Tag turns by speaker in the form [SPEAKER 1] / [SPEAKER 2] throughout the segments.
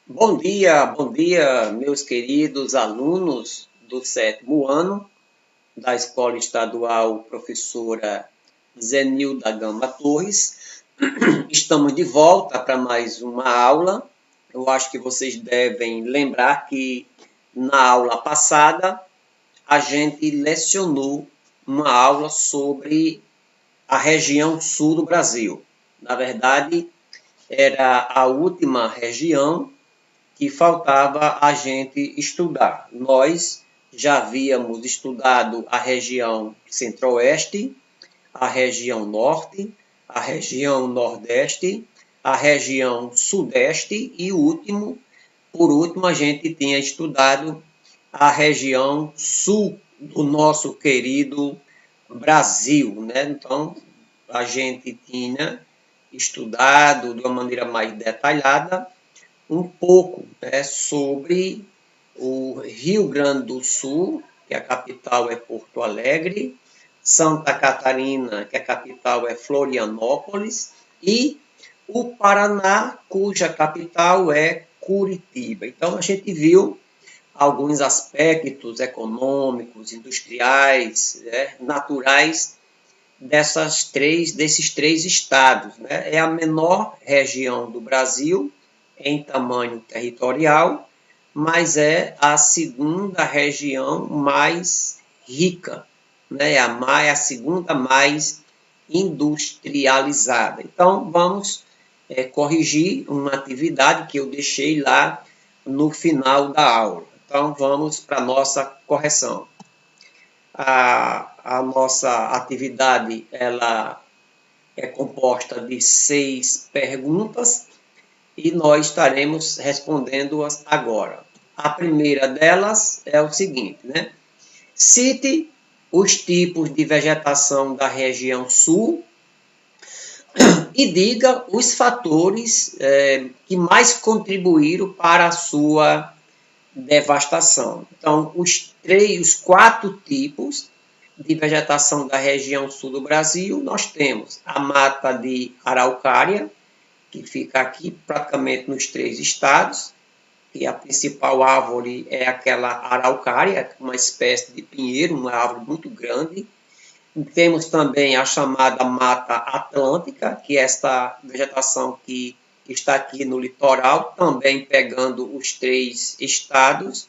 [SPEAKER 1] Bom dia, meus queridos alunos do sétimo ano da Escola Estadual Professora Zenilda Gama Torres. Estamos de volta para mais uma aula. Eu acho que vocês devem lembrar que na aula passada a gente lecionou uma aula sobre a região sul do Brasil. Na verdade, era a última região que faltava a gente estudar. Nós já havíamos estudado a região centro-oeste, a região norte, a região nordeste, a região sudeste e por último, a gente tinha estudado a região sul do nosso querido Brasil, né? Então, a gente tinha estudado de uma maneira mais detalhada um pouco, né, sobre o Rio Grande do Sul, que a capital é Porto Alegre, Santa Catarina, que a capital é Florianópolis, e o Paraná, cuja capital é Curitiba. Então, a gente viu alguns aspectos econômicos, industriais, né, naturais desses três estados. Né? É a menor região do Brasil em tamanho territorial, mas é a segunda região mais rica, né? É a segunda mais industrializada. Então, vamos corrigir uma atividade que eu deixei lá no final da aula. Então, vamos para a nossa correção. A nossa atividade ela é composta de 6 perguntas e nós estaremos respondendo-as agora. A primeira delas é o seguinte, né? Cite os tipos de vegetação da região sul e diga os fatores que mais contribuíram para a sua devastação. Então, os 4 tipos de vegetação da região sul do Brasil, nós temos a mata de araucária, que fica aqui praticamente nos 3 estados, e a principal árvore é aquela araucária, uma espécie de pinheiro, uma árvore muito grande. Temos também a chamada Mata Atlântica, que é esta vegetação que está aqui no litoral, também pegando os 3 estados.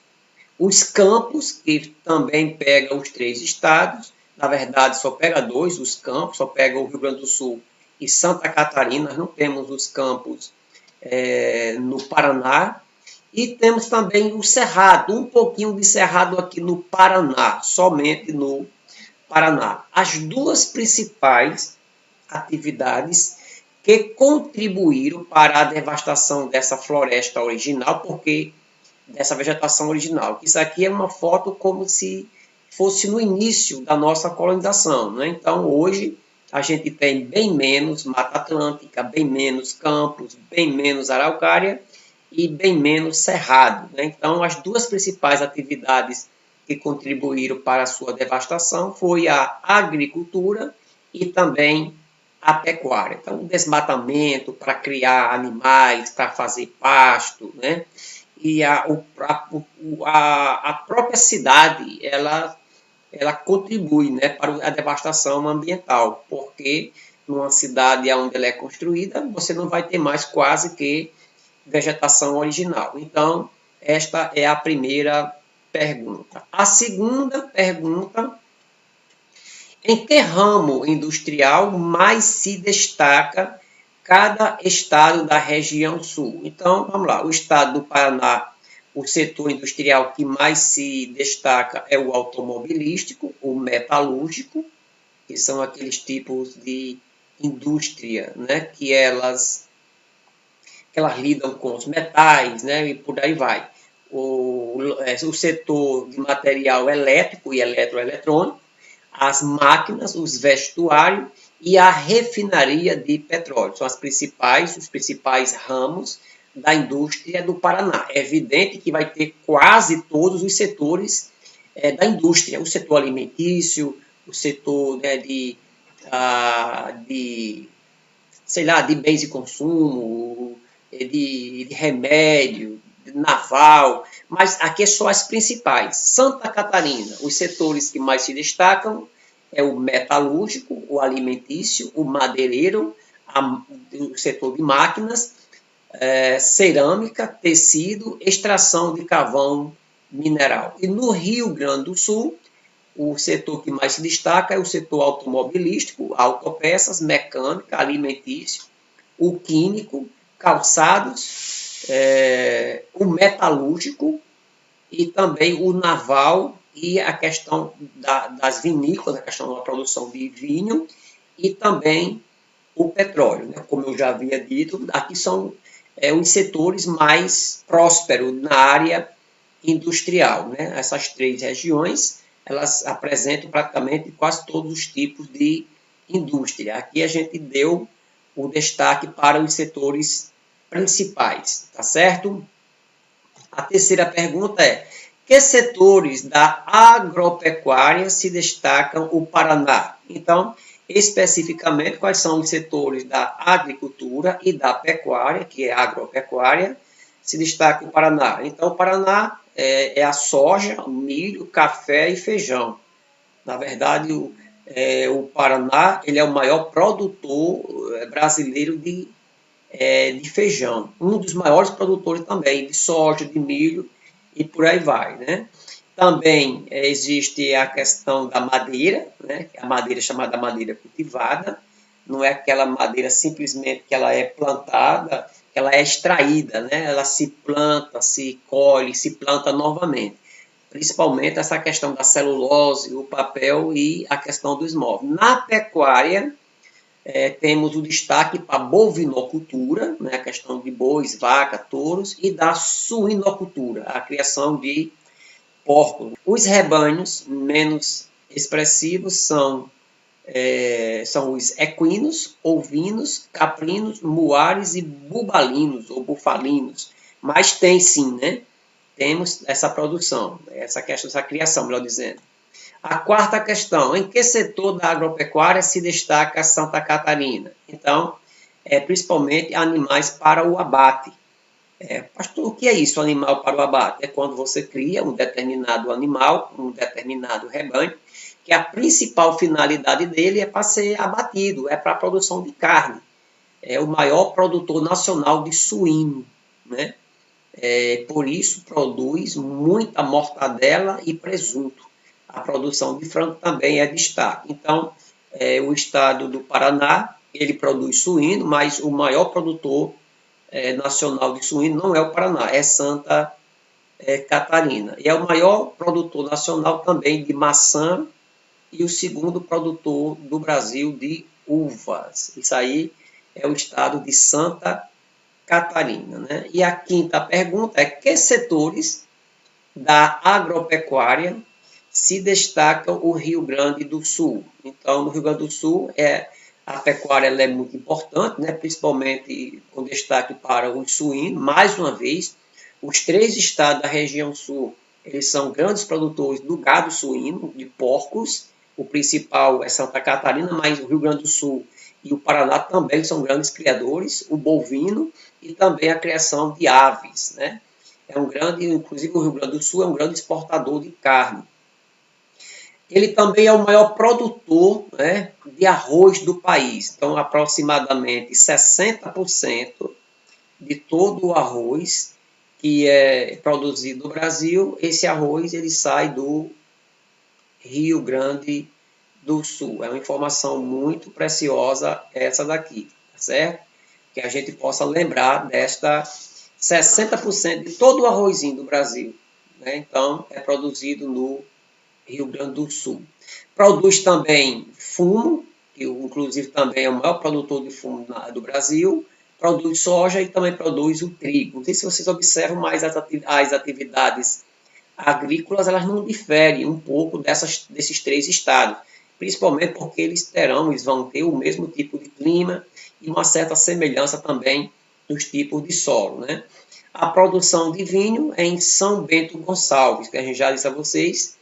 [SPEAKER 1] Os campos, que também pega os 3 estados, na verdade só pega 2 os campos, só pega o Rio Grande do Sul e Santa Catarina, nós não temos os campos no Paraná. E temos também o Cerrado, um pouquinho de Cerrado aqui no Paraná, somente no Paraná. As duas principais atividades que contribuíram para a devastação dessa floresta original, porque dessa vegetação original. Isso aqui é uma foto como se fosse no início da nossa colonização. Né? Então, hoje, a gente tem bem menos Mata Atlântica, bem menos campos, bem menos araucária e bem menos cerrado. Né? Então, as duas principais atividades que contribuíram para a sua devastação foi a agricultura e também a pecuária. Então, o desmatamento para criar animais, para fazer pasto, né? E a própria cidade, ela contribui, né, para a devastação ambiental, porque numa cidade onde ela é construída, você não vai ter mais quase que vegetação original. Então, esta é a primeira pergunta. A segunda pergunta: em que ramo industrial mais se destaca cada estado da região sul? Então, vamos lá. O estado do Paraná, o setor industrial que mais se destaca é o automobilístico, o metalúrgico, que são aqueles tipos de indústria, né, que elas lidam com os metais, né, e por aí vai. O setor de material elétrico e eletroeletrônico, as máquinas, os vestuários e a refinaria de petróleo. São os principais ramos da indústria do Paraná. É evidente que vai ter quase todos os setores da indústria, o setor alimentício, o setor, né, de sei lá, de bens de consumo, de remédio, de naval, mas aqui são as principais. Santa Catarina, os setores que mais se destacam é o metalúrgico, o alimentício, o madeireiro, o setor de máquinas, cerâmica, tecido, extração de carvão mineral. E no Rio Grande do Sul, o setor que mais se destaca é o setor automobilístico, autopeças, mecânica, alimentício, o químico, calçados, o metalúrgico e também o naval e a questão das vinícolas, a questão da produção de vinho e também o petróleo. Né? Como eu já havia dito, aqui são os setores mais prósperos na área industrial. Né? Essas três regiões, elas apresentam praticamente quase todos os tipos de indústria. Aqui a gente deu o destaque para os setores principais, tá certo? A terceira pergunta é: que setores da agropecuária se destacam o Paraná? Então, especificamente, quais são os setores da agricultura e da pecuária, que é a agropecuária, se destaca o Paraná? Então, o Paraná é a soja, o milho, café e feijão. Na verdade, o Paraná ele é o maior produtor brasileiro de feijão, um dos maiores produtores também de soja, de milho e por aí vai, né? Também existe a questão da madeira, né? A madeira chamada madeira cultivada, não é aquela madeira simplesmente que ela é plantada, que ela é extraída, né? Ela se planta, se colhe, se planta novamente. Principalmente essa questão da celulose, o papel e a questão dos móveis. Na pecuária, temos o destaque para a bovinocultura, né, a questão de bois, vaca, touros, e da suinocultura, a criação de porcos. Os rebanhos menos expressivos são os equinos, ovinos, caprinos, muares e bubalinos ou bufalinos. Mas tem sim, né? Temos essa produção, essa questão, essa criação, melhor dizendo. A quarta questão: em que setor da agropecuária se destaca Santa Catarina? Então, principalmente animais para o abate. Pastor, o que é isso, animal para o abate? É quando você cria um determinado animal, um determinado rebanho, que a principal finalidade dele é para ser abatido, é para a produção de carne. É o maior produtor nacional de suíno, né? Por isso produz muita mortadela e presunto. A produção de frango também é destaque. Então, o estado do Paraná, ele produz suíno, mas o maior produtor nacional de suíno não é o Paraná, é Santa Catarina. E é o maior produtor nacional também de maçã e o segundo produtor do Brasil de uvas. Isso aí é o estado de Santa Catarina. Né? E a quinta pergunta é: que setores da agropecuária se destaca o Rio Grande do Sul? Então, no Rio Grande do Sul, a pecuária é muito importante, né? Principalmente com destaque para os suínos. Mais uma vez, os três estados da região sul, eles são grandes produtores do gado suíno, de porcos. O principal é Santa Catarina, mas o Rio Grande do Sul e o Paraná também são grandes criadores, o bovino e também a criação de aves, né? Inclusive o Rio Grande do Sul é um grande exportador de carne. Ele também é o maior produtor, né, de arroz do país. Então, aproximadamente 60% de todo o arroz que é produzido no Brasil, esse arroz ele sai do Rio Grande do Sul. É uma informação muito preciosa essa daqui, tá certo? Que a gente possa lembrar desta 60% de todo o arrozinho do Brasil, né? Então, é produzido no Rio Grande do Sul. Produz também fumo, que inclusive também é o maior produtor de fumo do Brasil. Produz soja e também produz o trigo. Não sei se vocês observam, mas as atividades agrícolas elas não diferem um pouco desses três estados, principalmente porque eles vão ter o mesmo tipo de clima e uma certa semelhança também nos tipos de solo, né? A produção de vinho é em São Bento Gonçalves, que a gente já disse a vocês,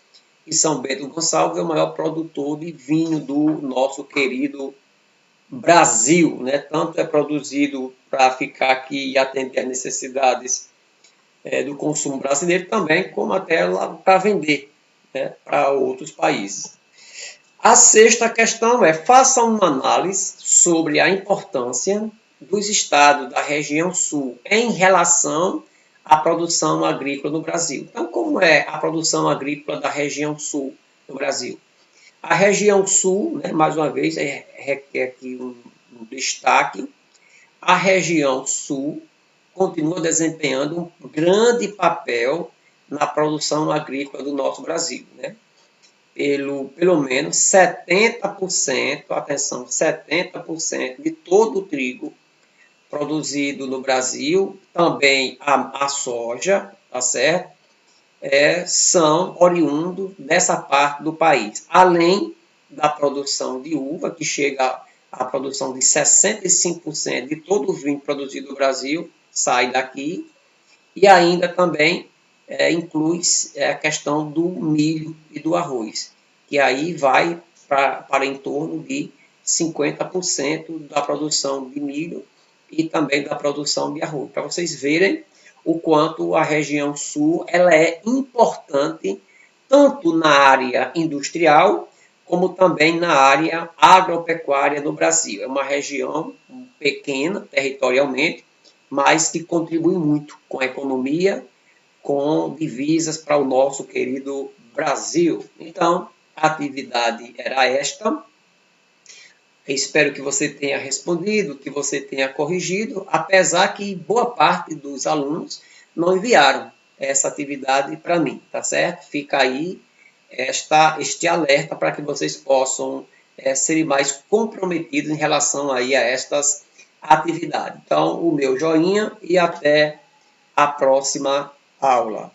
[SPEAKER 1] e São Bento Gonçalves é o maior produtor de vinho do nosso querido Brasil, né? Tanto é produzido para ficar aqui e atender às necessidades do consumo brasileiro também, como até lá para vender, né, para outros países. A sexta questão é: faça uma análise sobre a importância dos estados da região sul em relação à produção agrícola no Brasil. Então, como é a produção agrícola da região sul no Brasil? A região sul, né, mais uma vez, requer aqui um destaque. A região sul continua desempenhando um grande papel na produção agrícola do nosso Brasil, né? Pelo menos 70%, atenção, 70% de todo o trigo produzido no Brasil, também a soja, tá certo? São oriundos dessa parte do país, além da produção de uva, que chega à produção de 65% de todo o vinho produzido no Brasil, sai daqui, e ainda também inclui a questão do milho e do arroz, que aí vai para em torno de 50% da produção de milho e também da produção de arroz, para vocês verem o quanto a região sul ela é importante tanto na área industrial como também na área agropecuária no Brasil. É uma região pequena territorialmente, mas que contribui muito com a economia, com divisas para o nosso querido Brasil. Então, a atividade era esta. Espero que você tenha respondido, que você tenha corrigido, apesar que boa parte dos alunos não enviaram essa atividade para mim, tá certo? Fica aí este alerta para que vocês possam serem mais comprometidos em relação aí a estas atividades. Então, o meu joinha e até a próxima aula.